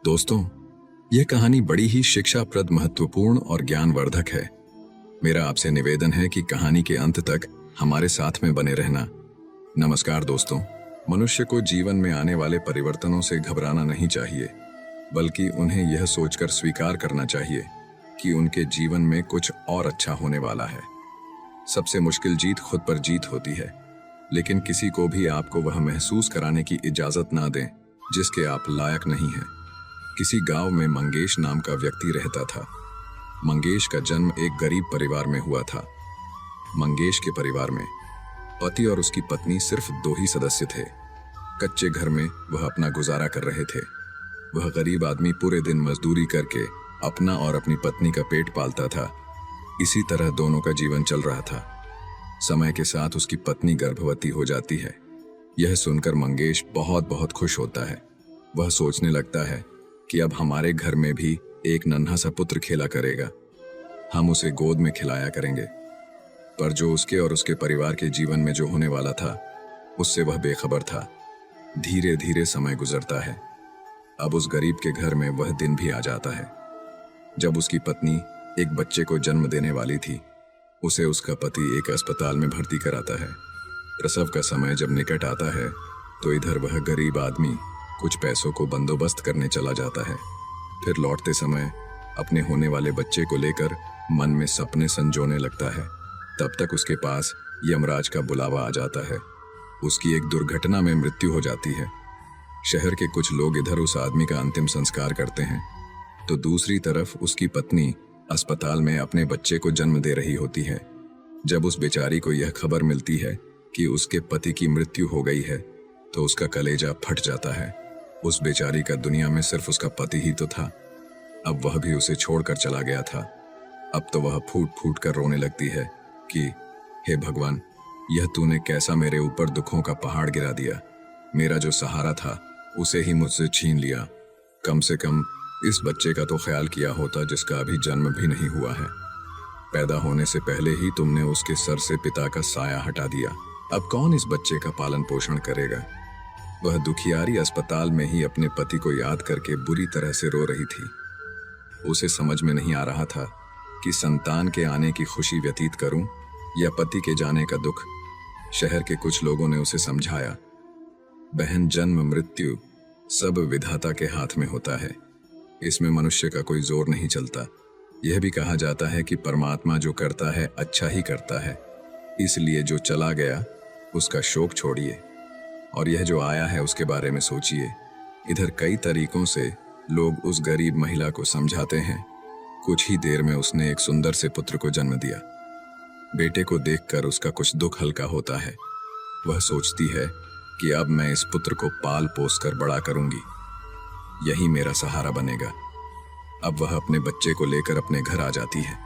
दोस्तों, यह कहानी बड़ी ही शिक्षाप्रद, महत्वपूर्ण और ज्ञानवर्धक है। मेरा आपसे निवेदन है कि कहानी के अंत तक हमारे साथ में बने रहना। नमस्कार दोस्तों, मनुष्य को जीवन में आने वाले परिवर्तनों से घबराना नहीं चाहिए, बल्कि उन्हें यह सोचकर स्वीकार करना चाहिए कि उनके जीवन में कुछ और अच्छा होने वाला है। सबसे मुश्किल जीत खुद पर जीत होती है, लेकिन किसी को भी आपको वह महसूस कराने की इजाजत ना दें जिसके आप लायक नहीं हैं। किसी गांव में मंगेश नाम का व्यक्ति रहता था। मंगेश का जन्म एक गरीब परिवार में हुआ था। मंगेश के परिवार में पति और उसकी पत्नी सिर्फ 2 ही सदस्य थे। कच्चे घर में वह अपना गुजारा कर रहे थे। वह गरीब आदमी पूरे दिन मजदूरी करके अपना और अपनी पत्नी का पेट पालता था। इसी तरह दोनों का जीवन चल रहा था। समय के साथ उसकी पत्नी गर्भवती हो जाती है। यह सुनकर मंगेश बहुत बहुत खुश होता है। वह सोचने लगता है कि अब हमारे घर में भी एक नन्हा सा पुत्र खेला करेगा। हम उसे गोद में खिलाया करेंगे। पर जो उसके और उसके परिवार के जीवन में जो होने वाला था, उससे वह बेखबर था। धीरे धीरे समय गुजरता है। अब उस गरीब के घर में वह दिन भी आ जाता है जब उसकी पत्नी एक बच्चे को जन्म देने वाली थी। उसे उसका पति एक अस्पताल में भर्ती कराता है। प्रसव का समय जब निकट आता है तो इधर वह गरीब आदमी कुछ पैसों को बंदोबस्त करने चला जाता है। फिर लौटते समय अपने होने वाले बच्चे को लेकर मन में सपने संजोने लगता है। तब तक उसके पास यमराज का बुलावा आ जाता है। उसकी एक दुर्घटना में मृत्यु हो जाती है। शहर के कुछ लोग इधर उस आदमी का अंतिम संस्कार करते हैं, तो दूसरी तरफ उसकी पत्नी अस्पताल में अपने बच्चे को जन्म दे रही होती है। जब उस बेचारी को यह खबर मिलती है कि उसके पति की मृत्यु हो गई है, तो उसका कलेजा फट जाता है। उस बेचारी का दुनिया में सिर्फ उसका पति ही तो था। अब वह भी उसे छोड़कर चला गया था। अब तो वह फूट फूट कर रोने लगती है कि हे भगवान, यह तूने कैसा मेरे ऊपर दुखों का पहाड़ गिरा दिया। मेरा जो सहारा था उसे ही मुझसे छीन लिया। कम से कम इस बच्चे का तो ख्याल किया होता जिसका अभी जन्म भी नहीं हुआ है। पैदा होने से पहले ही तुमने उसके सर से पिता का साया हटा दिया। अब कौन इस बच्चे का पालन पोषण करेगा। वह दुखियारी अस्पताल में ही अपने पति को याद करके बुरी तरह से रो रही थी। उसे समझ में नहीं आ रहा था कि संतान के आने की खुशी व्यतीत करूं या पति के जाने का दुख। शहर के कुछ लोगों ने उसे समझाया, बहन, जन्म मृत्यु सब विधाता के हाथ में होता है। इसमें मनुष्य का कोई जोर नहीं चलता। यह भी कहा जाता है कि परमात्मा जो करता है अच्छा ही करता है। इसलिए जो चला गया उसका शोक छोड़िए और यह जो आया है उसके बारे में सोचिए। इधर कई तरीकों से लोग उस गरीब महिला को समझाते हैं। कुछ ही देर में उसने एक सुंदर से पुत्र को जन्म दिया। बेटे को देखकर उसका कुछ दुख हल्का होता है। वह सोचती है कि अब मैं इस पुत्र को पाल पोस कर बड़ा करूंगी, यही मेरा सहारा बनेगा। अब वह अपने बच्चे को लेकर अपने घर आ जाती है।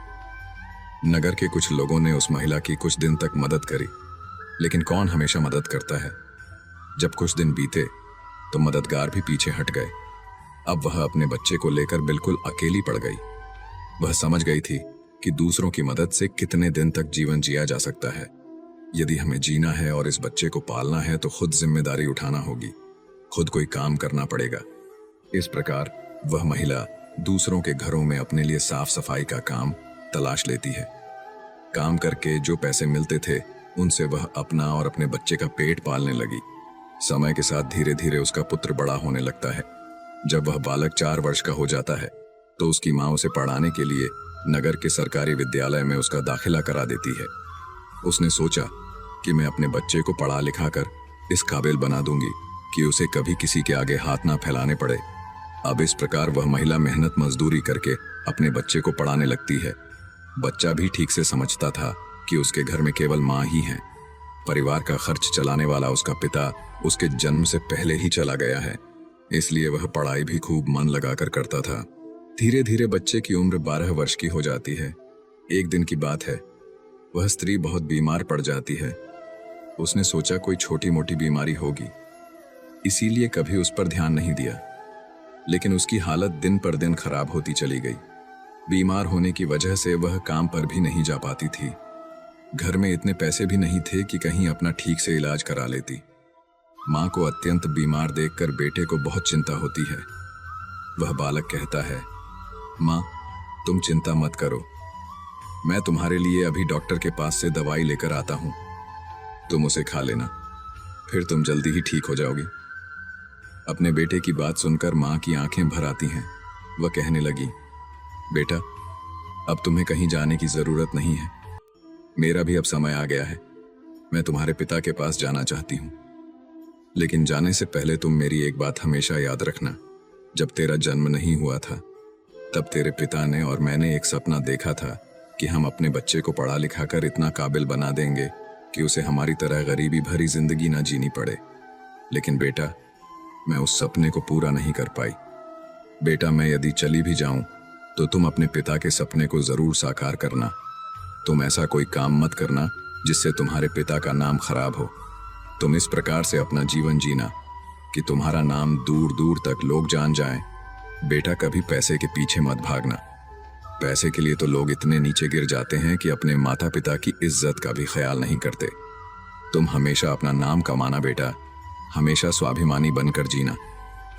नगर के कुछ लोगों ने उस महिला की कुछ दिन तक मदद करी, लेकिन कौन हमेशा मदद करता है। जब कुछ दिन बीते तो मददगार भी पीछे हट गए। अब वह अपने बच्चे को लेकर बिल्कुल अकेली पड़ गई। वह समझ गई थी कि दूसरों की मदद से कितने दिन तक जीवन जिया जा सकता है। यदि हमें जीना है और इस बच्चे को पालना है तो खुद जिम्मेदारी उठाना होगी, खुद कोई काम करना पड़ेगा। इस प्रकार वह महिला दूसरों के घरों में अपने लिए साफ सफाई का काम तलाश लेती है। काम करके जो पैसे मिलते थे उनसे वह अपना और अपने बच्चे का पेट पालने लगी। समय के साथ धीरे धीरे उसका पुत्र बड़ा होने लगता है। जब वह बालक 4 वर्ष का हो जाता है तो उसकी माँ उसे पढ़ाने के लिए नगर के सरकारी विद्यालय में उसका दाखिला करा देती है। उसने सोचा कि मैं अपने बच्चे को पढ़ा लिखा कर इस काबिल बना दूंगी कि उसे कभी किसी के आगे हाथ ना फैलाने पड़े। अब इस प्रकार वह महिला मेहनत मजदूरी करके अपने बच्चे को पढ़ाने लगती है। बच्चा भी ठीक से समझता था कि उसके घर में केवल माँ ही है। परिवार का खर्च चलाने वाला उसका पिता उसके जन्म से पहले ही चला गया है, इसलिए वह पढ़ाई भी खूब मन लगाकर करता था। धीरे धीरे बच्चे की उम्र 12 वर्ष की हो जाती है। एक दिन की बात है, वह स्त्री बहुत बीमार पड़ जाती है। उसने सोचा कोई छोटी मोटी बीमारी होगी, इसीलिए कभी उस पर ध्यान नहीं दिया। लेकिन उसकी हालत दिन पर दिन खराब होती चली गई। बीमार होने की वजह से वह काम पर भी नहीं जा पाती थी। घर में इतने पैसे भी नहीं थे कि कहीं अपना ठीक से इलाज करा लेती। माँ को अत्यंत बीमार देखकर बेटे को बहुत चिंता होती है। वह बालक कहता है, माँ, तुम चिंता मत करो, मैं तुम्हारे लिए अभी डॉक्टर के पास से दवाई लेकर आता हूं, तुम उसे खा लेना, फिर तुम जल्दी ही ठीक हो जाओगी। अपने बेटे की बात सुनकर माँ की आंखें भर आती हैं। वह कहने लगी, बेटा, अब तुम्हें कहीं जाने की जरूरत नहीं है, मेरा भी अब समय आ गया है, मैं तुम्हारे पिता के पास जाना चाहती हूँ। लेकिन जाने से पहले तुम मेरी एक बात हमेशा याद रखना, जब तेरा जन्म नहीं हुआ था तब तेरे पिता ने और मैंने एक सपना देखा था कि हम अपने बच्चे को पढ़ा लिखा कर इतना काबिल बना देंगे कि उसे हमारी तरह गरीबी भरी जिंदगी ना जीनी पड़े। लेकिन बेटा, मैं उस सपने को पूरा नहीं कर पाई। बेटा, मैं यदि चली भी जाऊं तो तुम अपने पिता के सपने को जरूर साकार करना। तुम ऐसा कोई काम मत करना जिससे तुम्हारे पिता का नाम खराब हो। तुम इस प्रकार से अपना जीवन जीना कि तुम्हारा नाम दूर दूर तक लोग जान जाएं। बेटा, कभी पैसे के पीछे मत भागना। पैसे के लिए तो लोग इतने नीचे गिर जाते हैं कि अपने माता पिता की इज्जत का भी ख्याल नहीं करते। तुम हमेशा अपना नाम कमाना बेटा, हमेशा स्वाभिमानी बनकर जीना।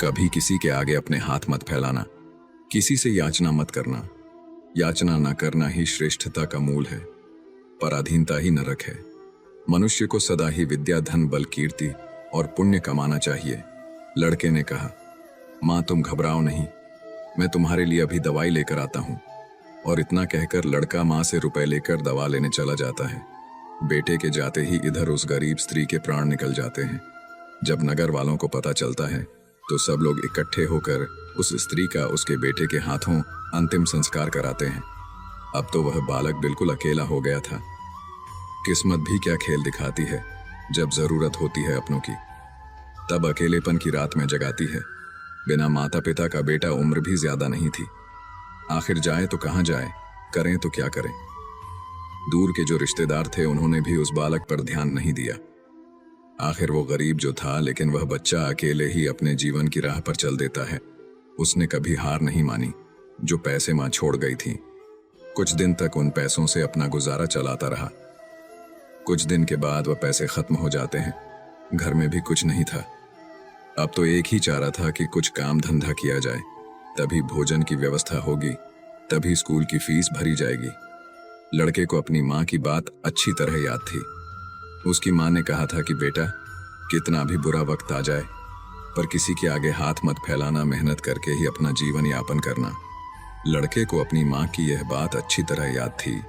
कभी किसी के आगे अपने हाथ मत फैलाना, किसी से याचना मत करना। याचना न करना ही श्रेष्ठता का मूल है, पराधीनता ही नरक है। मनुष्य को सदा ही विद्या, धन, बल, कीर्ति और पुण्य कमाना चाहिए। लड़के ने कहा, माँ, तुम घबराओ नहीं, मैं तुम्हारे लिए अभी दवाई लेकर आता हूँ। और इतना कहकर लड़का माँ से रुपए लेकर दवा लेने चला जाता है। बेटे के जाते ही इधर उस गरीब स्त्री के प्राण निकल जाते हैं। जब नगर वालों को पता चलता है तो सब लोग इकट्ठे होकर उस स्त्री का उसके बेटे के हाथों अंतिम संस्कार कराते हैं। अब तो वह बालक बिल्कुल अकेला हो गया था। किस्मत भी क्या खेल दिखाती है, जब जरूरत होती है अपनों की तब अकेलेपन की रात में जगाती है। बिना माता पिता का बेटा उम्र भी ज्यादा नहीं थी। आखिर जाए तो कहाँ जाए, करें तो क्या करें। दूर के जो रिश्तेदार थे उन्होंने भी उस बालक पर ध्यान नहीं दिया। आखिर वो गरीब जो था, लेकिन वह बच्चा अकेले ही अपने जीवन की राह पर चल देता है। उसने कभी हार नहीं मानी जो पैसे माँ छोड़ गई थी। कुछ दिन तक उन पैसों से अपना गुजारा चलाता रहा। कुछ दिन के बाद वह पैसे खत्म हो जाते हैं। घर में भी कुछ नहीं था। अब तो एक ही चारा था कि कुछ काम धंधा किया जाए, तभी भोजन की व्यवस्था होगी, तभी स्कूल की फीस भरी जाएगी। लड़के को अपनी माँ की बात अच्छी तरह याद थी। उसकी माँ ने कहा था कि बेटा, कितना भी बुरा वक्त आ जाए पर किसी के आगे हाथ मत फैलाना, मेहनत करके ही अपना जीवन यापन करना। लड़के को अपनी माँ की यह बात अच्छी तरह याद थी,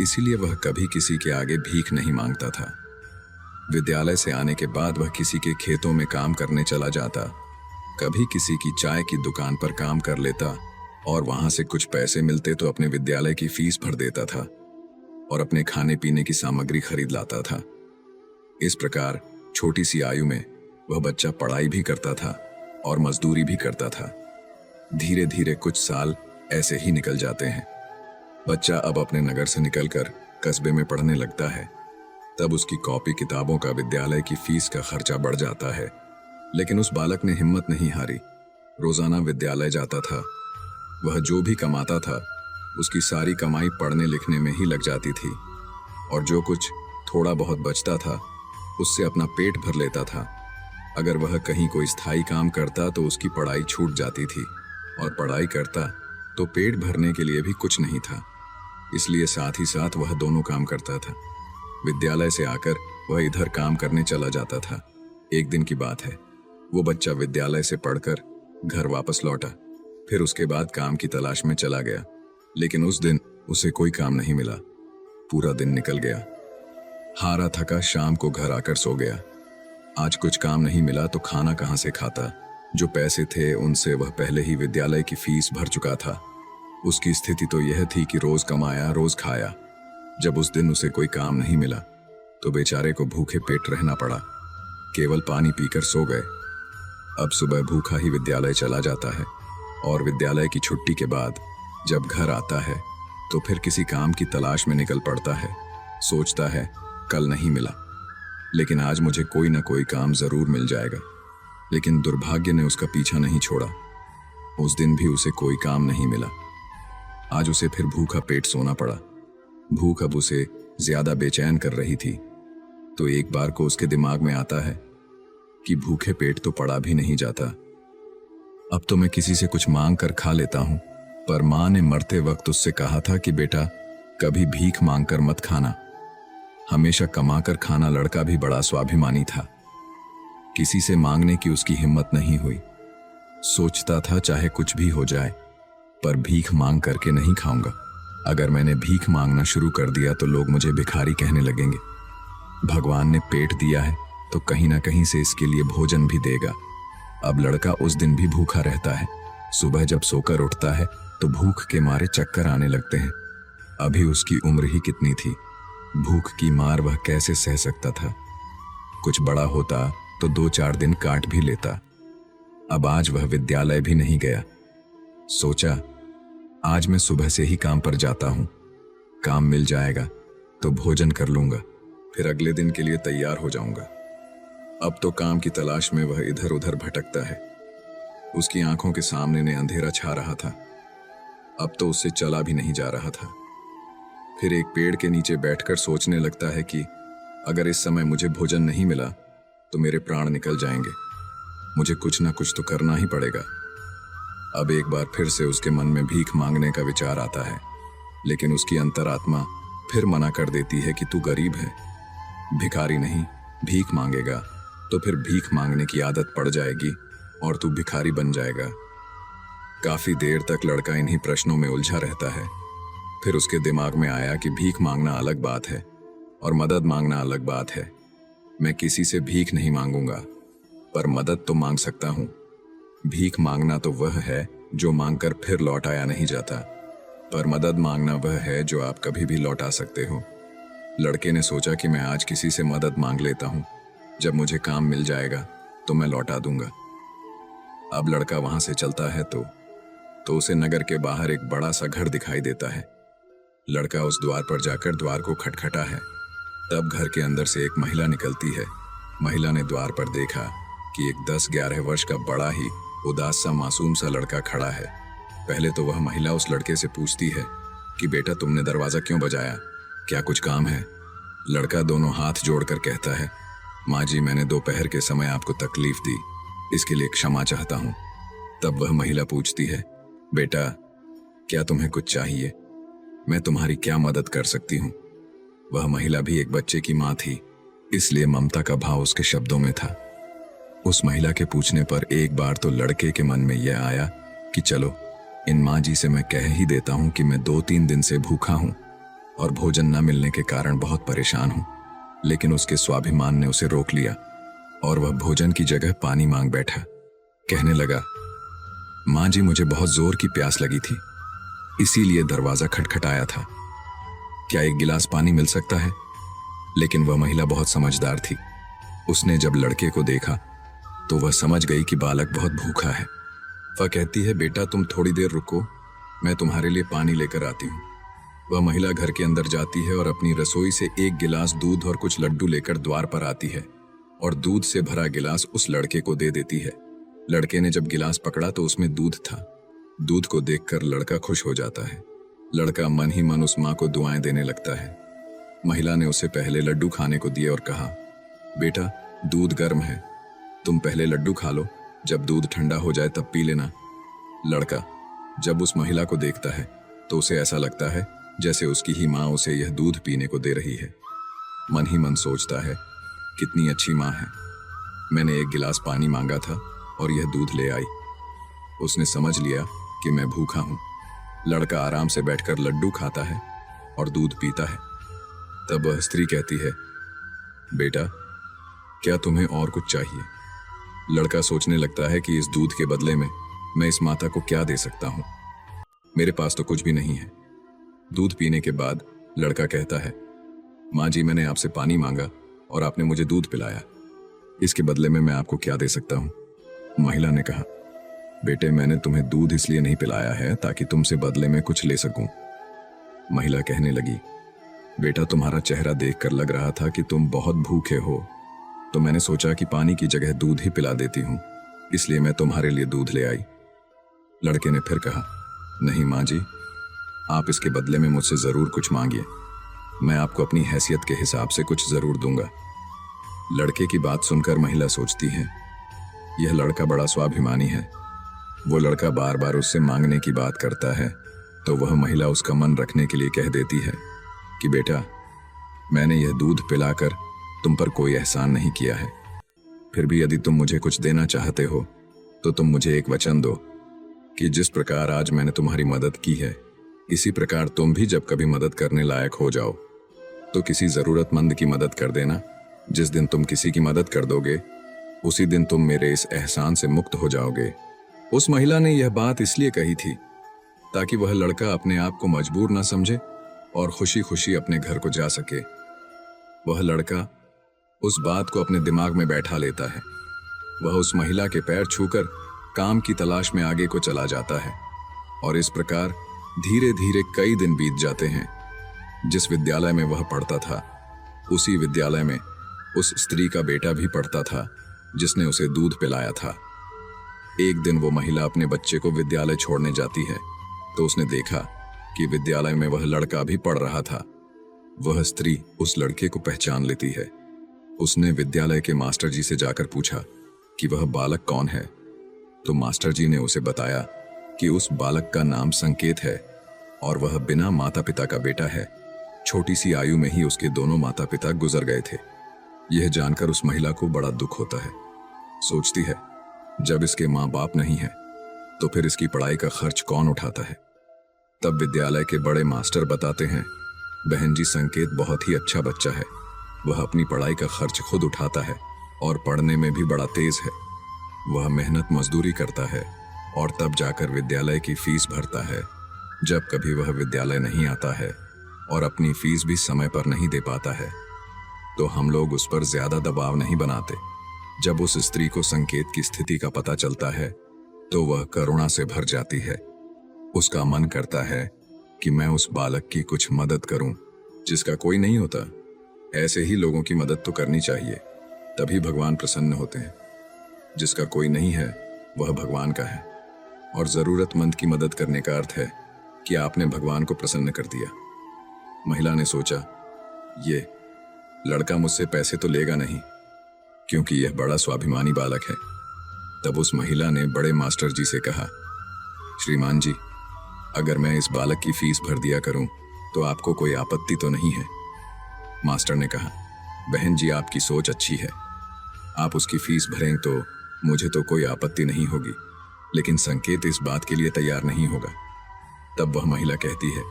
इसीलिए वह कभी किसी के आगे भीख नहीं मांगता था। विद्यालय से आने के बाद वह किसी के खेतों में काम करने चला जाता, कभी किसी की चाय की दुकान पर काम कर लेता और वहां से कुछ पैसे मिलते तो अपने विद्यालय की फीस भर देता था और अपने खाने पीने की सामग्री खरीद लाता था। इस प्रकार छोटी सी आयु में वह बच्चा पढ़ाई भी करता था और मजदूरी भी करता था। धीरे धीरे कुछ साल ऐसे ही निकल जाते हैं। बच्चा अब अपने नगर से निकलकर कस्बे में पढ़ने लगता है। तब उसकी कॉपी किताबों का, विद्यालय की फीस का खर्चा बढ़ जाता है। लेकिन उस बालक ने हिम्मत नहीं हारी। रोजाना विद्यालय जाता था। वह जो भी कमाता था उसकी सारी कमाई पढ़ने लिखने में ही लग जाती थी और जो कुछ थोड़ा बहुत बचता था उससे अपना पेट भर लेता था। अगर वह कहीं कोई स्थायी काम करता तो उसकी पढ़ाई छूट जाती थी और पढ़ाई करता तो पेट भरने के लिए भी कुछ नहीं था। इसलिए साथ ही साथ वह दोनों काम करता था। विद्यालय से आकर वह इधर काम करने चला जाता था। एक दिन की बात है, वो बच्चा विद्यालय से पढ़कर घर वापस लौटा। फिर उसके बाद काम की तलाश में चला गया, लेकिन उस दिन उसे कोई काम नहीं मिला। पूरा दिन निकल गया। हारा थका शाम को घर आकर सो गया। आज कुछ काम नहीं मिला तो खाना कहाँ से खाता। जो पैसे थे उनसे वह पहले ही विद्यालय की फीस भर चुका था। उसकी स्थिति तो यह थी कि रोज कमाया रोज खाया। जब उस दिन उसे कोई काम नहीं मिला तो बेचारे को भूखे पेट रहना पड़ा। केवल पानी पीकर सो गए। अब सुबह भूखा ही विद्यालय चला जाता है और विद्यालय की छुट्टी के बाद जब घर आता है तो फिर किसी काम की तलाश में निकल पड़ता है। सोचता है कल नहीं मिला, लेकिन आज मुझे कोई ना कोई काम जरूर मिल जाएगा। लेकिन दुर्भाग्य ने उसका पीछा नहीं छोड़ा। उस दिन भी उसे कोई काम नहीं मिला। आज उसे फिर भूखा पेट सोना पड़ा। भूख अब उसे ज्यादा बेचैन कर रही थी। तो एक बार को उसके दिमाग में आता है कि भूखे पेट तो पड़ा भी नहीं जाता। अब तो मैं किसी से कुछ मांग कर खा लेता हूं, पर मां ने मरते वक्त उससे कहा था कि बेटा कभी भीख मांग कर मत खाना। हमेशा कमा कर खाना। लड़का भी बड़ा स्वाभिमानी था। किसी से मांगने की उसकी हिम्मत नहीं हुई। सोचता था चाहे कुछ भी हो जाए, पर भीख मांग करके नहीं खाऊंगा। अगर मैंने भीख मांगना शुरू कर दिया तो लोग मुझे भिखारी कहने लगेंगे। भगवान ने पेट दिया है तो कहीं ना कहीं से इसके लिए भोजन भी देगा। अब लड़का उस दिन भी भूखा रहता है। सुबह जब सोकर उठता है तो भूख के मारे चक्कर आने लगते हैं। अभी उसकी उम्र ही कितनी थी, भूख की मार वह कैसे सह सकता था। कुछ बड़ा होता तो 2-4 दिन काट भी लेता। अब आज वह विद्यालय भी नहीं गया। सोचा आज मैं सुबह से ही काम पर जाता हूं, काम मिल जाएगा तो भोजन कर लूंगा, फिर अगले दिन के लिए तैयार हो जाऊंगा। अब तो काम की तलाश में वह इधर उधर भटकता है। उसकी आंखों के सामने ने अंधेरा छा रहा था। अब तो उससे चला भी नहीं जा रहा था। फिर एक पेड़ के नीचे बैठकर सोचने लगता है कि अगर इस समय मुझे भोजन नहीं मिला तो मेरे प्राण निकल जाएंगे। मुझे कुछ ना कुछ तो करना ही पड़ेगा। अब एक बार फिर से उसके मन में भीख मांगने का विचार आता है, लेकिन उसकी अंतरात्मा फिर मना कर देती है कि तू गरीब है, भिखारी नहीं। भीख मांगेगा तो फिर भीख मांगने की आदत पड़ जाएगी और तू भिखारी बन जाएगा। काफी देर तक लड़का इन्हीं प्रश्नों में उलझा रहता है। फिर उसके दिमाग में आया कि भीख मांगना अलग बात है और मदद मांगना अलग बात है। मैं किसी से भीख नहीं मांगूंगा, पर मदद तो मांग सकता हूं। भीख मांगना तो वह है जो मांगकर फिर लौटाया नहीं जाता, पर मदद मांगना वह है जो आप कभी भी लौटा सकते हो। लड़के ने सोचा कि मैं आज किसी से मदद मांग लेता हूं, जब मुझे काम मिल जाएगा तो मैं लौटा दूंगा। अब लड़का वहां से चलता है तो उसे नगर के बाहर एक बड़ा सा घर दिखाई देता है। लड़का उस द्वार पर जाकर द्वार को खटखटा है। तब घर के अंदर से एक महिला निकलती है। महिला ने द्वार पर देखा कि एक 10-11 वर्ष का बड़ा ही उदास सा मासूम सा लड़का खड़ा है। पहले तो वह महिला उस लड़के से पूछती है कि बेटा तुमने दरवाजा क्यों बजाया, क्या कुछ काम है? लड़का दोनों हाथ जोड़कर कहता है, माँ जी मैंने दोपहर के समय आपको तकलीफ दी, इसके लिए क्षमा चाहता हूँ। तब वह महिला पूछती है, बेटा क्या तुम्हें कुछ चाहिए? मैं तुम्हारी क्या मदद कर सकती हूँ? वह महिला भी एक बच्चे की माँ थी, इसलिए ममता का भाव उसके शब्दों में था। उस महिला के पूछने पर एक बार तो लड़के के मन में यह आया कि चलो इन माँ जी से मैं कह ही देता हूँ कि मैं 2-3 दिन से भूखा हूँ और भोजन न मिलने के कारण बहुत परेशान हूँ। लेकिन उसके स्वाभिमान ने उसे रोक लिया और वह भोजन की जगह पानी मांग बैठा। कहने लगा, माँ जी मुझे बहुत जोर की प्यास लगी थी, इसीलिए दरवाजा खटखटाया था। क्या एक गिलास पानी मिल सकता है? लेकिन वह महिला बहुत समझदार थी। उसने जब लड़के को देखा तो वह समझ गई कि बालक बहुत भूखा है। वह कहती है, बेटा तुम थोड़ी देर रुको, मैं तुम्हारे लिए पानी लेकर आती हूँ। वह महिला घर के अंदर जाती है और अपनी रसोई से एक गिलास दूध और कुछ लड्डू लेकर द्वार पर आती है और दूध से भरा गिलास उस लड़के को दे देती है। लड़के ने जब गिलास पकड़ा तो उसमें दूध था। दूध को देखकर लड़का खुश हो जाता है। लड़का मन ही मन उस माँ को दुआएं देने लगता है। महिला ने उसे पहले लड्डू खाने को दिए और कहा, बेटा दूध गर्म है, तुम पहले लड्डू खा लो, जब दूध ठंडा हो जाए तब पी लेना। लड़का जब उस महिला को देखता है तो उसे ऐसा लगता है जैसे उसकी ही माँ उसे यह दूध पीने को दे रही है। मन ही मन सोचता है, कितनी अच्छी माँ है, मैंने एक गिलास पानी मांगा था और यह दूध ले आई। उसने समझ लिया कि मैं भूखा हूं। लड़का आराम से बैठकर लड्डू खाता है और दूध पीता है। तब वह स्त्री कहती है, बेटा क्या तुम्हें और कुछ चाहिए? लड़का सोचने लगता है कि इस दूध के बदले में मैं इस माता को क्या दे सकता हूं। मेरे पास तो कुछ भी नहीं है। दूध पीने के बाद लड़का कहता है, माँ जी मैंने आपसे पानी मांगा और आपने मुझे दूध पिलाया, इसके बदले में मैं आपको क्या दे सकता हूँ? महिला ने कहा, बेटे मैंने तुम्हें दूध इसलिए नहीं पिलाया है ताकि तुमसे बदले में कुछ ले सकूं। महिला कहने लगी, बेटा तुम्हारा चेहरा देखकर लग रहा था कि तुम बहुत भूखे हो, तो मैंने सोचा कि पानी की जगह दूध ही पिला देती हूं, इसलिए मैं तुम्हारे लिए दूध ले आई। लड़के ने फिर कहा, नहीं माँ जी, आप इसके बदले में मुझसे जरूर कुछ मांगिए, मैं आपको अपनी हैसियत के हिसाब से कुछ जरूर दूंगा। लड़के की बात सुनकर महिला सोचती है, यह लड़का बड़ा स्वाभिमानी है, वो लड़का बार बार उससे मांगने की बात करता है तो वह महिला उसका मन रखने के लिए कह देती है कि बेटा, मैंने यह दूध पिलाकर तुम पर कोई एहसान नहीं किया है, फिर भी यदि तुम मुझे कुछ देना चाहते हो तो तुम मुझे एक वचन दो कि जिस प्रकार आज मैंने तुम्हारी मदद की है, इसी प्रकार तुम भी जब कभी मदद करने लायक हो जाओ तो किसी जरूरतमंद की मदद कर देना। जिस दिन तुम किसी की मदद कर दोगे उसी दिन तुम मेरे इस एहसान से मुक्त हो जाओगे। उस महिला ने यह बात इसलिए कही थी ताकि वह लड़का अपने आप को मजबूर न समझे और खुशी खुशी अपने घर को जा सके। वह लड़का उस बात को अपने दिमाग में बैठा लेता है। वह उस महिला के पैर छूकर काम की तलाश में आगे को चला जाता है और इस प्रकार धीरे धीरे कई दिन बीत जाते हैं। जिस विद्यालय में वह पढ़ता था उसी विद्यालय में उस स्त्री का बेटा भी पढ़ता था जिसने उसे दूध पिलाया था। एक दिन वो महिला अपने बच्चे को विद्यालय छोड़ने जाती है तो उसने देखा कि विद्यालय में वह लड़का भी पढ़ रहा था। वह स्त्री उस लड़के को पहचान लेती है। उसने विद्यालय के मास्टर जी से जाकर पूछा कि वह बालक कौन है, तो मास्टर जी ने उसे बताया कि उस बालक का नाम संकेत है और वह बिना माता पिता का बेटा है। छोटी सी आयु में ही उसके दोनों माता पिता गुजर गए थे। यह जानकर उस महिला को बड़ा दुख होता है। सोचती है, जब इसके माँ बाप नहीं है तो फिर इसकी पढ़ाई का खर्च कौन उठाता है। तब विद्यालय के बड़े मास्टर बताते हैं, बहन जी, संकेत बहुत ही अच्छा बच्चा है। वह अपनी पढ़ाई का खर्च खुद उठाता है और पढ़ने में भी बड़ा तेज है। वह मेहनत मजदूरी करता है और तब जाकर विद्यालय की फीस भरता है। जब कभी वह विद्यालय नहीं आता है और अपनी फीस भी समय पर नहीं दे पाता है तो हम लोग उस पर ज्यादा दबाव नहीं बनाते। जब उस स्त्री को संकेत की स्थिति का पता चलता है तो वह करुणा से भर जाती है। उसका मन करता है कि मैं उस बालक की कुछ मदद करूं जिसका कोई नहीं होता। ऐसे ही लोगों की मदद तो करनी चाहिए, तभी भगवान प्रसन्न होते हैं। जिसका कोई नहीं है वह भगवान का है और जरूरतमंद की मदद करने का अर्थ है कि आपने भगवान को प्रसन्न कर दिया। महिला ने सोचा, ये लड़का मुझसे पैसे तो लेगा नहीं क्योंकि यह बड़ा स्वाभिमानी बालक है। तब उस महिला ने बड़े मास्टर जी से कहा, श्रीमान जी, अगर मैं इस बालक की फीस भर दिया करूं तो आपको कोई आपत्ति तो नहीं है। मास्टर ने कहा, बहन जी, आपकी सोच अच्छी है, आप उसकी फीस भरें तो मुझे तो कोई आपत्ति नहीं होगी, लेकिन संकेत इस बात के लिए तैयार नहीं होगा। तब वह महिला कहती है,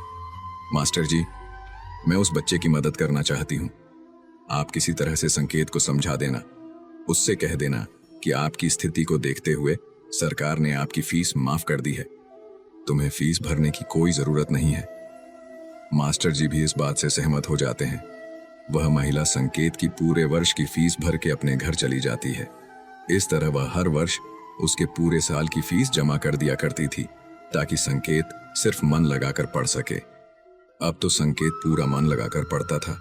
मास्टर जी, मैं उस बच्चे की मदद करना चाहती हूं। आप किसी तरह से संकेत को समझा देना, उससे कह देना कि आपकी स्थिति को देखते हुए सरकार ने आपकी फीस माफ कर दी है, तुम्हें फीस भरने की कोई जरूरत नहीं है। मास्टर जी भी इस बात से सहमत हो जाते हैं। वह महिला संकेत की पूरे वर्ष की फीस भर के अपने घर चली जाती है। इस तरह वह हर वर्ष उसके पूरे साल की फीस जमा कर दिया करती थी ताकि संकेत सिर्फ मन लगाकर पढ़ सके। अब तो संकेत पूरा मन लगाकर पढ़ता था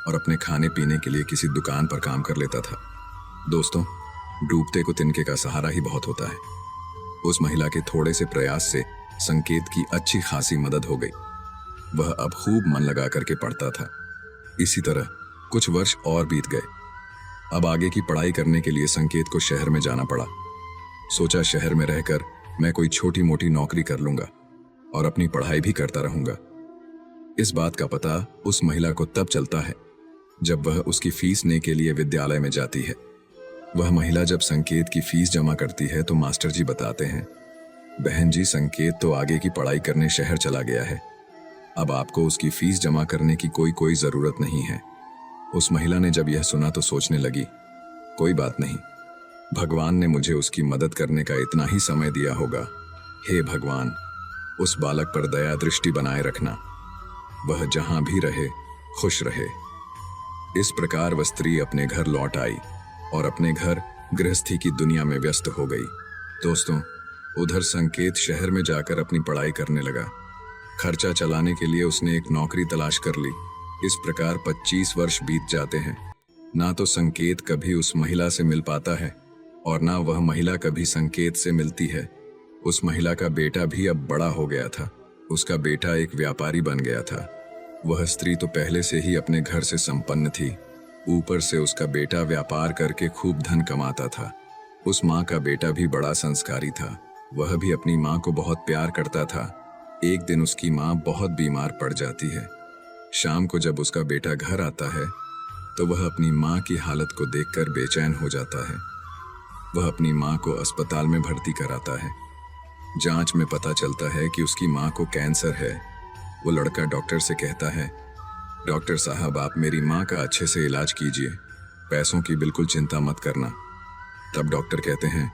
और अपने खाने पीने के लिए किसी दुकान पर काम कर लेता था। दोस्तों, डूबते को तिनके का सहारा ही बहुत होता है। उस महिला के थोड़े से प्रयास से संकेत की अच्छी खासी मदद हो गई। वह अब खूब मन लगा करके पढ़ता था। इसी तरह कुछ वर्ष और बीत गए। अब आगे की पढ़ाई करने के लिए संकेत को शहर में जाना पड़ा। सोचा, शहर में रहकर मैं कोई छोटी मोटी नौकरी कर लूंगा और अपनी पढ़ाई भी करता रहूंगा। इस बात का पता उस महिला को तब चलता है जब वह उसकी फीस लेने के लिए विद्यालय में जाती है। वह महिला जब संकेत की फीस जमा करती है तो मास्टर जी बताते हैं, बहन जी, संकेत तो आगे की पढ़ाई करने शहर चला गया है, अब आपको उसकी फीस जमा करने की कोई जरूरत नहीं है। उस महिला ने जब यह सुना तो सोचने लगी, कोई बात नहीं, भगवान ने मुझे उसकी मदद करने का इतना ही समय दिया होगा। हे भगवान, उस बालक पर दया दृष्टि बनाए रखना, वह जहां भी रहे खुश रहे। इस प्रकार वह स्त्री अपने घर लौट आई और अपने घर गृहस्थी की दुनिया में व्यस्त हो गई। दोस्तों, उधर संकेत शहर में जाकर अपनी पढ़ाई करने लगा। खर्चा चलाने के लिए उसने एक नौकरी तलाश कर ली। इस प्रकार 25 वर्ष बीत जाते हैं। ना तो संकेत कभी उस महिला से मिल पाता है और ना वह महिला कभी संकेत से मिलती है। उस महिला का बेटा भी अब बड़ा हो गया था। उसका बेटा एक व्यापारी बन गया था। वह स्त्री तो पहले से ही अपने घर से संपन्न थी, ऊपर से उसका बेटा व्यापार करके खूब धन कमाता था। उस माँ का बेटा भी बड़ा संस्कारी था। वह भी अपनी माँ को बहुत प्यार करता था। एक दिन उसकी माँ बहुत बीमार पड़ जाती है। शाम को जब उसका बेटा घर आता है तो वह अपनी माँ की हालत को देखकर बेचैन हो जाता है। वह अपनी माँ को अस्पताल में भर्ती कराता है। जांच में पता चलता है कि उसकी माँ को कैंसर है। वो लड़का डॉक्टर से कहता है, डॉक्टर साहब आप मेरी माँ का अच्छे से इलाज कीजिए, पैसों की बिल्कुल चिंता मत करना। तब डॉक्टर कहते हैं,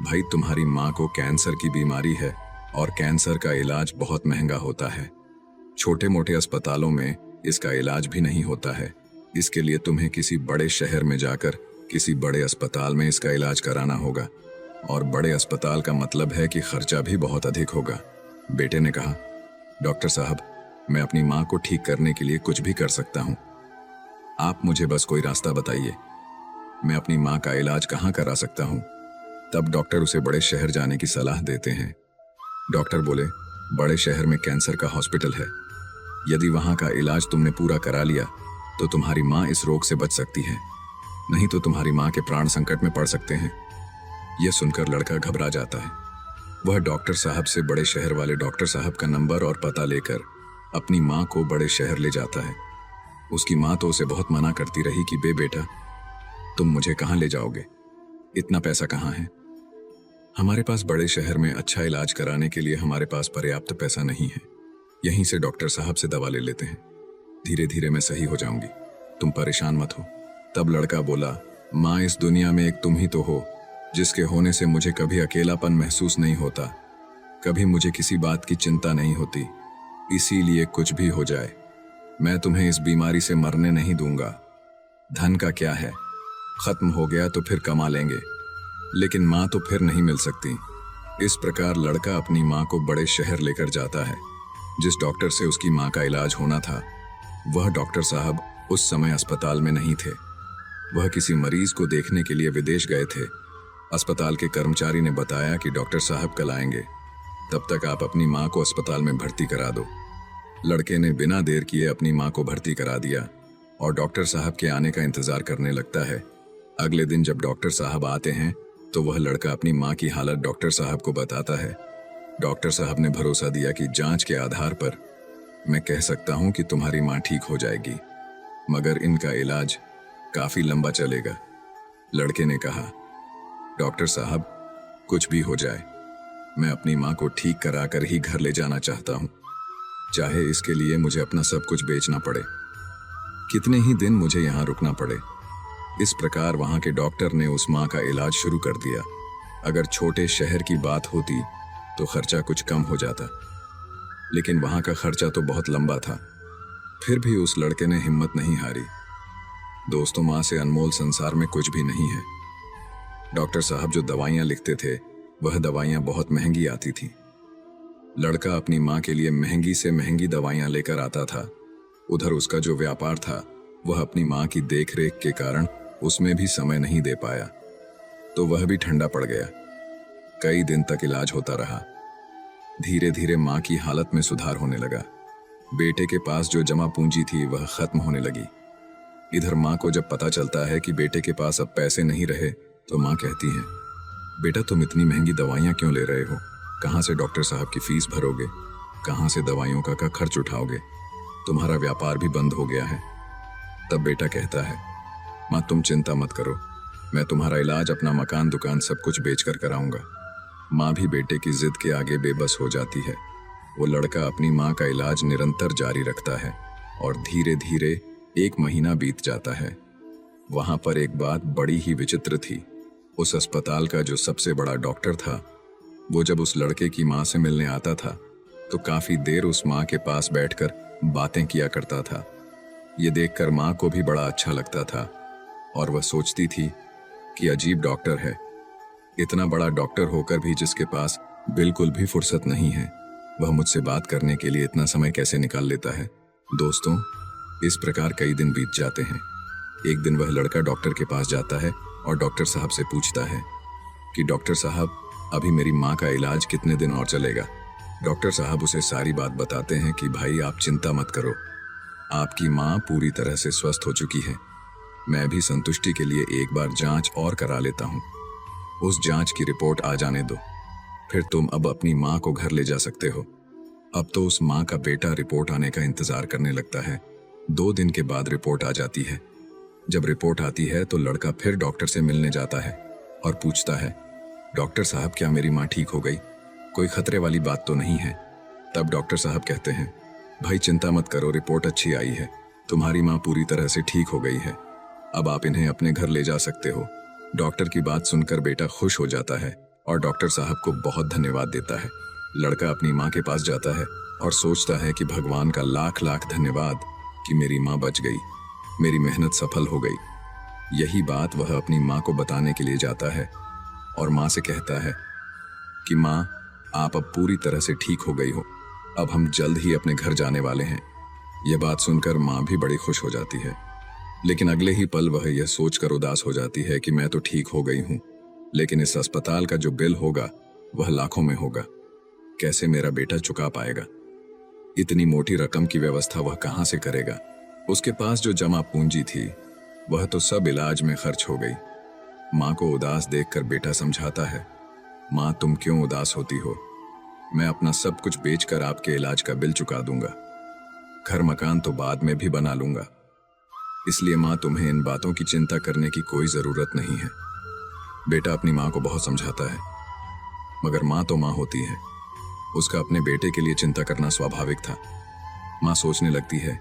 भाई तुम्हारी माँ को कैंसर की बीमारी है और कैंसर का इलाज बहुत महंगा होता है। छोटे मोटे अस्पतालों में इसका इलाज भी नहीं होता है। इसके लिए तुम्हें किसी बड़े शहर में जाकर किसी बड़े अस्पताल में इसका इलाज कराना होगा, और बड़े अस्पताल का मतलब है कि खर्चा भी बहुत अधिक होगा। बेटे ने कहा, डॉक्टर साहब मैं अपनी माँ को ठीक करने के लिए कुछ भी कर सकता हूँ, आप मुझे बस कोई रास्ता बताइए, मैं अपनी माँ का इलाज कहाँ करा सकता हूँ। तब डॉक्टर उसे बड़े शहर जाने की सलाह देते हैं। डॉक्टर बोले, बड़े शहर में कैंसर का हॉस्पिटल है, यदि वहाँ का इलाज तुमने पूरा करा लिया तो तुम्हारी माँ इस रोग से बच सकती है, नहीं तो तुम्हारी माँ के प्राण संकट में पड़ सकते हैं। यह सुनकर लड़का घबरा जाता है। वह डॉक्टर साहब से बड़े शहर वाले डॉक्टर साहब का नंबर और पता लेकर अपनी माँ को बड़े शहर ले जाता है। उसकी माँ तो उसे बहुत मना करती रही कि बेटा तुम मुझे कहाँ ले जाओगे, इतना पैसा कहाँ है, हमारे पास बड़े शहर में अच्छा इलाज कराने के लिए हमारे पास पर्याप्त पैसा नहीं है, यहीं से डॉक्टर साहब से दवा ले लेते हैं, धीरे धीरे मैं सही हो जाऊंगी, तुम परेशान मत हो। तब लड़का बोला, माँ इस दुनिया में एक तुम ही तो हो, जिसके होने से मुझे कभी अकेलापन महसूस नहीं होता, कभी मुझे किसी बात की चिंता नहीं होती, इसीलिए कुछ भी हो जाए मैं तुम्हें इस बीमारी से मरने नहीं दूंगा। धन का क्या है, खत्म हो गया तो फिर कमा लेंगे, लेकिन माँ तो फिर नहीं मिल सकती। इस प्रकार लड़का अपनी माँ को बड़े शहर लेकर जाता है। जिस डॉक्टर से उसकी माँ का इलाज होना था वह डॉक्टर साहब उस समय अस्पताल में नहीं थे। वह किसी मरीज को देखने के लिए विदेश गए थे। अस्पताल के कर्मचारी ने बताया कि डॉक्टर साहब कल आएंगे, तब तक आप अपनी माँ को अस्पताल में भर्ती करा दो। लड़के ने बिना देर किए अपनी माँ को भर्ती करा दिया और डॉक्टर साहब के आने का इंतजार करने लगता है। अगले दिन जब डॉक्टर साहब आते हैं तो वह लड़का अपनी माँ की हालत डॉक्टर साहब को बताता है। डॉक्टर साहब ने भरोसा दिया कि जांच के आधार पर मैं कह सकता हूँ कि तुम्हारी माँ ठीक हो जाएगी, मगर इनका इलाज काफी लंबा चलेगा। लड़के ने कहा, डॉक्टर साहब कुछ भी हो जाए मैं अपनी माँ को ठीक कराकर ही घर ले जाना चाहता हूँ, चाहे इसके लिए मुझे अपना सब कुछ बेचना पड़े, कितने ही दिन मुझे यहाँ रुकना पड़े। इस प्रकार वहाँ के डॉक्टर ने उस माँ का इलाज शुरू कर दिया। अगर छोटे शहर की बात होती तो खर्चा कुछ कम हो जाता, लेकिन वहाँ का खर्चा तो बहुत लंबा था। फिर भी उस लड़के ने हिम्मत नहीं हारी। दोस्तों, माँ से अनमोल संसार में कुछ भी नहीं है। डॉक्टर साहब जो दवाइयाँ लिखते थे वह दवाइयाँ बहुत महंगी आती थी। लड़का अपनी माँ के लिए महंगी से महंगी दवाइयाँ लेकर आता था। उधर उसका जो व्यापार था वह अपनी माँ की देखरेख के कारण उसमें भी समय नहीं दे पाया, तो वह भी ठंडा पड़ गया। कई दिन तक इलाज होता रहा। धीरे धीरे माँ की हालत में सुधार होने लगा। बेटे के पास जो जमा पूंजी थी वह खत्म होने लगी। इधर माँ को जब पता चलता है कि बेटे के पास अब पैसे नहीं रहे तो माँ कहती है, बेटा तुम इतनी महंगी दवाइयाँ क्यों ले रहे हो, कहाँ से डॉक्टर साहब की फीस भरोगे, कहाँ से दवाइयों का खर्च उठाओगे, तुम्हारा व्यापार भी बंद हो गया है। तब बेटा कहता है, माँ तुम चिंता मत करो, मैं तुम्हारा इलाज अपना मकान दुकान सब कुछ बेचकर कराऊंगा। माँ भी बेटे की जिद के आगे बेबस हो जाती है। वो लड़का अपनी माँ का इलाज निरंतर जारी रखता है और धीरे धीरे 1 महीना बीत जाता है। वहां पर एक बात बड़ी ही विचित्र थी। उस अस्पताल का जो सबसे बड़ा डॉक्टर था वो जब उस लड़के की माँ से मिलने आता था तो काफी देर उस माँ के पास बैठकर बातें किया करता था। ये देखकर माँ को भी बड़ा अच्छा लगता था और वह सोचती थी कि अजीब डॉक्टर है, इतना बड़ा डॉक्टर होकर भी जिसके पास बिल्कुल भी फुर्सत नहीं है, वह मुझसे बात करने के लिए इतना समय कैसे निकाल लेता है। दोस्तों, इस प्रकार कई दिन बीत जाते हैं। एक दिन वह लड़का डॉक्टर के पास जाता है और डॉक्टर साहब से पूछता है कि डॉक्टर साहब अभी मेरी माँ का इलाज कितने दिन और चलेगा। डॉक्टर साहब उसे सारी बात बताते हैं कि भाई आप चिंता मत करो, आपकी माँ पूरी तरह से स्वस्थ हो चुकी है। मैं भी संतुष्टि के लिए एक बार जांच और करा लेता हूँ, उस जांच की रिपोर्ट आ जाने दो, फिर तुम अब अपनी माँ को घर ले जा सकते हो। अब तो उस माँ का बेटा रिपोर्ट आने का इंतजार करने लगता है। 2 दिन के बाद रिपोर्ट आ जाती है। जब रिपोर्ट आती है तो लड़का फिर डॉक्टर से मिलने जाता है और पूछता है, डॉक्टर साहब क्या मेरी माँ ठीक हो गई? कोई खतरे वाली बात तो नहीं है? तब डॉक्टर साहब कहते हैं, भाई चिंता मत करो, रिपोर्ट अच्छी आई है, तुम्हारी माँ पूरी तरह से ठीक हो गई है, अब आप इन्हें अपने घर ले जा सकते हो। डॉक्टर की बात सुनकर बेटा खुश हो जाता है और डॉक्टर साहब को बहुत धन्यवाद देता है। लड़का अपनी माँ के पास जाता है और सोचता है कि भगवान का लाख लाख धन्यवाद कि मेरी माँ बच गई, मेरी मेहनत सफल हो गई। यही बात वह अपनी माँ को बताने के लिए जाता है और माँ से कहता है कि माँ, आप अब पूरी तरह से ठीक हो गई हो, अब हम जल्द ही अपने घर जाने वाले हैं। यह बात सुनकर माँ भी बड़ी खुश हो जाती है, लेकिन अगले ही पल वह यह सोचकर उदास हो जाती है कि मैं तो ठीक हो गई हूँ, लेकिन इस अस्पताल का जो बिल होगा वह लाखों में होगा। कैसे मेरा बेटा चुका पाएगा? इतनी मोटी रकम की व्यवस्था वह कहाँ से करेगा? उसके पास जो जमा पूंजी थी वह तो सब इलाज में खर्च हो गई। माँ को उदास देखकर बेटा समझाता है, माँ तुम क्यों उदास होती हो? मैं अपना सब कुछ बेचकर आपके इलाज का बिल चुका दूंगा। घर मकान तो बाद में भी बना लूंगा, इसलिए माँ तुम्हें इन बातों की चिंता करने की कोई जरूरत नहीं है। बेटा अपनी माँ को बहुत समझाता है, मगर माँ तो माँ होती है, उसका अपने बेटे के लिए चिंता करना स्वाभाविक था। माँ सोचने लगती है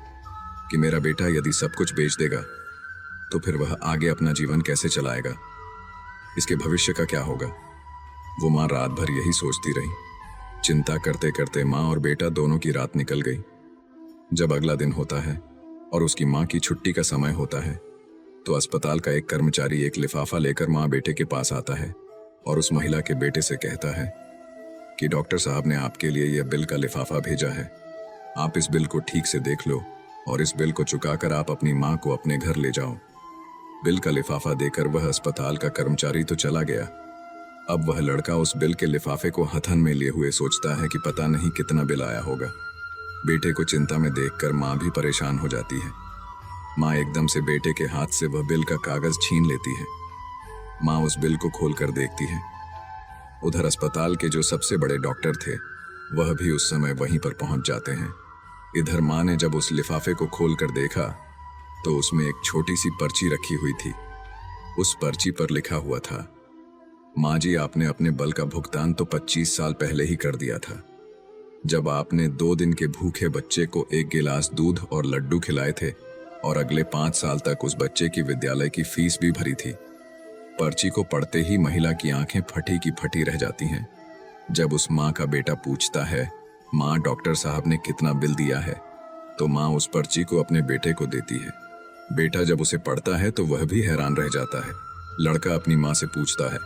कि मेरा बेटा यदि सब कुछ बेच देगा तो फिर वह आगे अपना जीवन कैसे चलाएगा, इसके भविष्य का क्या होगा। वो माँ रात भर यही सोचती रही। चिंता करते करते माँ और बेटा दोनों की रात निकल गई। जब अगला दिन होता है और उसकी माँ की छुट्टी का समय होता है तो अस्पताल का एक कर्मचारी एक लिफाफा लेकर माँ बेटे के पास आता है और उस महिला के बेटे से कहता है कि डॉक्टर साहब ने आपके लिए यह बिल का लिफाफा भेजा है, आप इस बिल को ठीक से देख लो और इस बिल को चुकाकर आप अपनी माँ को अपने घर ले जाओ। बिल का लिफाफा देकर वह अस्पताल का कर्मचारी तो चला गया। अब वह लड़का उस बिल के लिफाफे को हथन में लिए हुए सोचता है कि पता नहीं कितना बिल आया होगा। बेटे को चिंता में देखकर माँ भी परेशान हो जाती है। माँ एकदम से बेटे के हाथ से वह बिल का कागज छीन लेती है। माँ उस बिल को खोलकर देखती है। उधर अस्पताल के जो सबसे बड़े डॉक्टर थे वह भी उस समय वहीं पर पहुंच जाते हैं। इधर माँ ने जब उस लिफाफे को खोलकर देखा तो उसमें एक छोटी सी पर्ची रखी हुई थी। उस पर्ची पर लिखा हुआ था, माँ जी आपने अपने बल का भुगतान तो 25 साल पहले ही कर दिया था, जब आपने 2 दिन के भूखे बच्चे को 1 गिलास दूध और लड्डू खिलाए थे और अगले 5 साल तक उस बच्चे की विद्यालय की फीस भी भरी थी। पर्ची को पढ़ते ही महिला की आंखें फटी की फटी रह जाती हैं। जब उस माँ का बेटा पूछता है, माँ डॉक्टर साहब ने कितना बिल दिया है, तो माँ उस पर्ची को अपने बेटे को देती है। बेटा जब उसे पढ़ता है तो वह भी हैरान रह जाता है। लड़का अपनी माँ से पूछता है,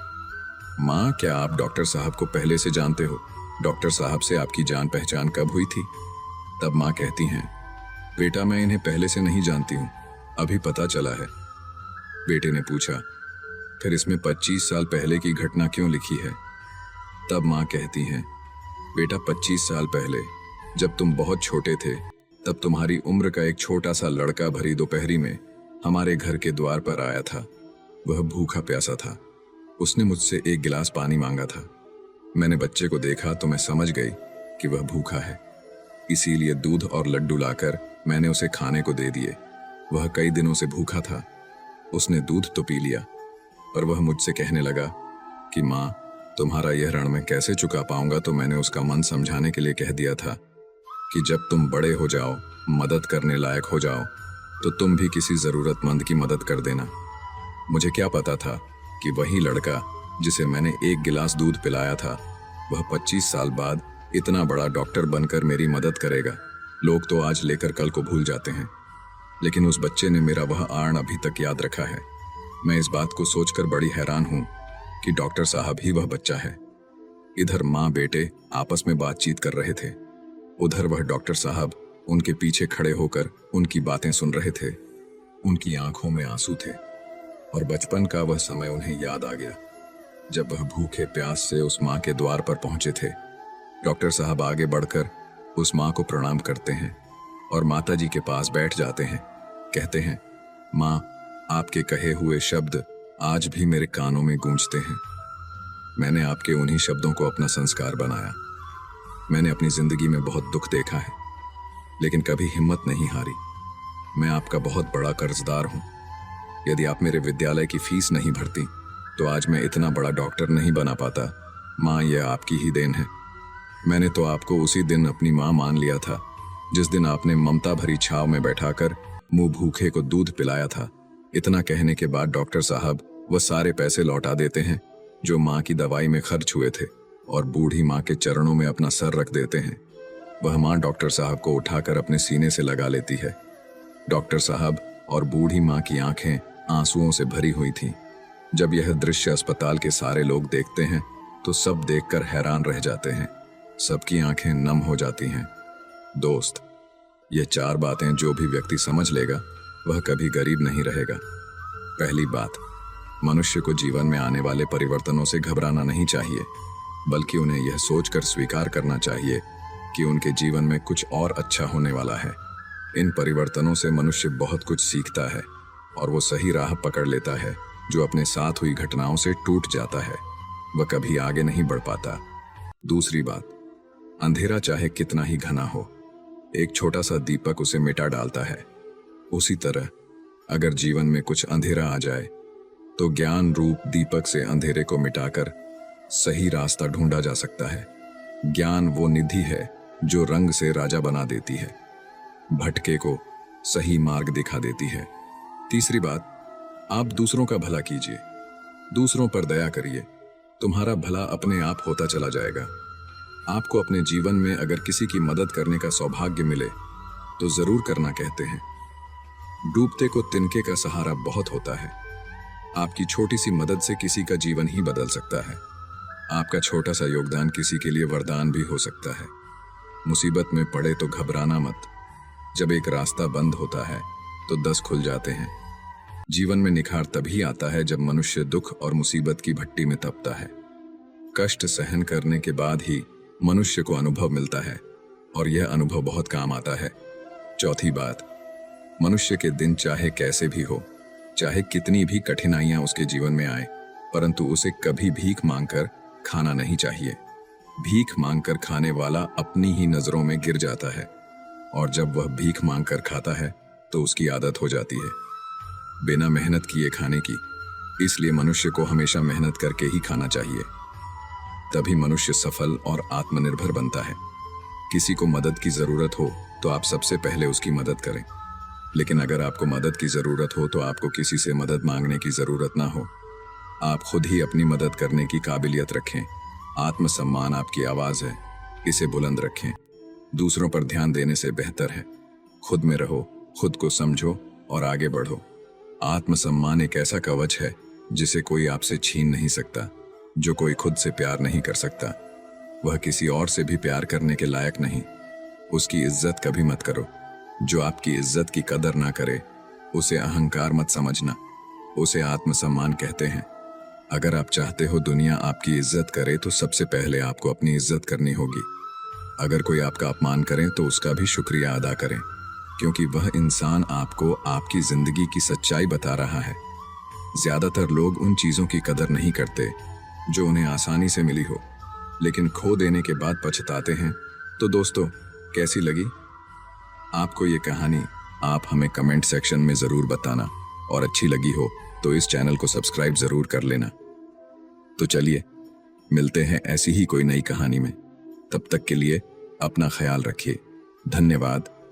माँ क्या आप डॉक्टर साहब को पहले से जानते हो? डॉक्टर साहब से आपकी जान पहचान कब हुई थी? तब माँ कहती हैं, बेटा मैं इन्हें पहले से नहीं जानती हूँ, अभी पता चला है। बेटे ने पूछा, फिर इसमें 25 साल पहले की घटना क्यों लिखी है? तब माँ कहती हैं, बेटा 25 साल पहले जब तुम बहुत छोटे थे तब तुम्हारी उम्र का एक छोटा सा लड़का भरी दोपहरी में हमारे घर के द्वार पर आया था। वह भूखा प्यासा था। उसने मुझसे 1 गिलास पानी मांगा था। मैंने बच्चे को देखा तो मैं समझ गई कि वह भूखा है, इसीलिए दूध और लड्डू लाकर मैंने उसे खाने को दे दिए। वह कई दिनों से भूखा था। उसने दूध तो पी लिया, पर वह मुझसे कहने लगा कि माँ तुम्हारा यह ऋण मैं कैसे चुका पाऊंगा। तो मैंने उसका मन समझाने के लिए कह दिया था कि जब तुम बड़े हो जाओ, मदद करने लायक हो जाओ, तो तुम भी किसी जरूरतमंद की मदद कर देना। मुझे क्या पता था कि वही लड़का जिसे मैंने 1 गिलास दूध पिलाया था वह 25 साल बाद इतना बड़ा डॉक्टर बनकर मेरी मदद करेगा। लोग तो आज लेकर कल को भूल जाते हैं, लेकिन उस बच्चे ने मेरा वह आर्ण अभी तक याद रखा है। मैं इस बात को सोचकर बड़ी हैरान हूं कि डॉक्टर साहब ही वह बच्चा है। इधर माँ बेटे आपस में बातचीत कर रहे थे, उधर वह डॉक्टर साहब उनके पीछे खड़े होकर उनकी बातें सुन रहे थे। उनकी आंखों में आंसू थे और बचपन का वह समय उन्हें याद आ गया जब वह भूखे प्यास से उस माँ के द्वार पर पहुंचे थे। डॉक्टर साहब आगे बढ़कर उस माँ को प्रणाम करते हैं और माता जी के पास बैठ जाते हैं। कहते हैं, माँ आपके कहे हुए शब्द आज भी मेरे कानों में गूंजते हैं। मैंने आपके उन्हीं शब्दों को अपना संस्कार बनाया। मैंने अपनी जिंदगी में बहुत दुख देखा है, लेकिन कभी हिम्मत नहीं हारी। मैं आपका बहुत बड़ा कर्जदार हूं। यदि आप मेरे विद्यालय की फीस नहीं भरती तो आज मैं इतना बड़ा डॉक्टर नहीं बना पाता। माँ, यह आपकी ही देन है। मैंने तो आपको उसी दिन अपनी माँ मान लिया था जिस दिन आपने ममता भरी छाव में बैठाकर मुंह भूखे को दूध पिलाया था। इतना कहने के बाद डॉक्टर साहब वह सारे पैसे लौटा देते हैं जो माँ की दवाई में खर्च हुए थे और बूढ़ी माँ के चरणों में अपना सर रख देते हैं। वह माँ डॉक्टर साहब को उठाकर अपने सीने से लगा लेती है। डॉक्टर साहब और बूढ़ी माँ की आंखें आंसुओं से भरी हुई थीं। जब यह दृश्य अस्पताल के सारे लोग देखते हैं तो सब देखकर हैरान रह जाते हैं। सबकी आंखें नम हो जाती हैं। दोस्त, ये 4 बातें जो भी व्यक्ति समझ लेगा वह कभी गरीब नहीं रहेगा। पहली बात, मनुष्य को जीवन में आने वाले परिवर्तनों से घबराना नहीं चाहिए, बल्कि उन्हें यह सोचकर स्वीकार करना चाहिए कि उनके जीवन में कुछ और अच्छा होने वाला है। इन परिवर्तनों से मनुष्य बहुत कुछ सीखता है और वो सही राह पकड़ लेता है। जो अपने साथ हुई घटनाओं से टूट जाता है वह कभी आगे नहीं बढ़ पाता। दूसरी बात, अंधेरा चाहे कितना ही घना हो, एक छोटा सा दीपक उसे मिटा डालता है। उसी तरह अगर जीवन में कुछ अंधेरा आ जाए तो ज्ञान रूप दीपक से अंधेरे को मिटाकर सही रास्ता ढूंढा जा सकता है। ज्ञान वो निधि है जो रंग से राजा बना देती है, भटके को सही मार्ग दिखा देती है। तीसरी बात, आप दूसरों का भला कीजिए, दूसरों पर दया करिए। तुम्हारा भला अपने आप होता चला जाएगा। आपको अपने जीवन में अगर किसी की मदद करने का सौभाग्य मिले तो जरूर करना कहते हैं। डूबते को तिनके का सहारा बहुत होता है। आपकी छोटी सी मदद से किसी का जीवन ही बदल सकता है। आपका छोटा सा योगदान किसी के लिए वरदान भी हो सकता है। मुसीबत में पड़े तो घबराना मत। जब एक रास्ता बंद होता है तो 10 खुल जाते हैं। जीवन में निखार तभी आता है जब मनुष्य दुख और मुसीबत की भट्टी में तपता है। कष्ट सहन करने के बाद ही मनुष्य को अनुभव मिलता है और यह अनुभव बहुत काम आता है। चौथी बात, मनुष्य के दिन चाहे कैसे भी हो, चाहे कितनी भी कठिनाइयां उसके जीवन में आए, परंतु उसे कभी भीख मांगकर खाना नहीं चाहिए। भीख मांगकर खाने वाला अपनी ही नजरों में गिर जाता है और जब वह भीख मांगकर खाता है तो उसकी आदत हो जाती है बिना मेहनत किए खाने की। इसलिए मनुष्य को हमेशा मेहनत करके ही खाना चाहिए, तभी मनुष्य सफल और आत्मनिर्भर बनता है। किसी को मदद की जरूरत हो तो आप सबसे पहले उसकी मदद करें, लेकिन अगर आपको मदद की जरूरत हो तो आपको किसी से मदद मांगने की जरूरत ना हो। आप खुद ही अपनी मदद करने की काबिलियत रखें। आत्मसम्मान आपकी आवाज है, इसे बुलंद रखें। दूसरों पर ध्यान देने से बेहतर है खुद में रहो, खुद को समझो और आगे बढ़ो। आत्मसम्मान एक ऐसा कवच है जिसे कोई आपसे छीन नहीं सकता। जो कोई खुद से प्यार नहीं कर सकता वह किसी और से भी प्यार करने के लायक नहीं। उसकी इज्जत कभी मत करो। जो आपकी इज्जत की कदर ना करे उसे अहंकार मत समझना, उसे आत्मसम्मान कहते हैं। अगर आप चाहते हो दुनिया आपकी इज्जत करे तो सबसे पहले आपको अपनी इज्जत करनी होगी। अगर कोई आपका अपमान करे तो उसका भी शुक्रिया अदा करें, क्योंकि वह इंसान आपको आपकी जिंदगी की सच्चाई बता रहा है। ज्यादातर लोग उन चीजों की कदर नहीं करते जो उन्हें आसानी से मिली हो, लेकिन खो देने के बाद पछताते हैं। तो दोस्तों, कैसी लगी आपको ये कहानी? आप हमें कमेंट सेक्शन में जरूर बताना, और अच्छी लगी हो तो इस चैनल को सब्सक्राइब जरूर कर लेना। तो चलिए मिलते हैं ऐसी ही कोई नई कहानी में। तब तक के लिए अपना ख्याल रखिए। धन्यवाद।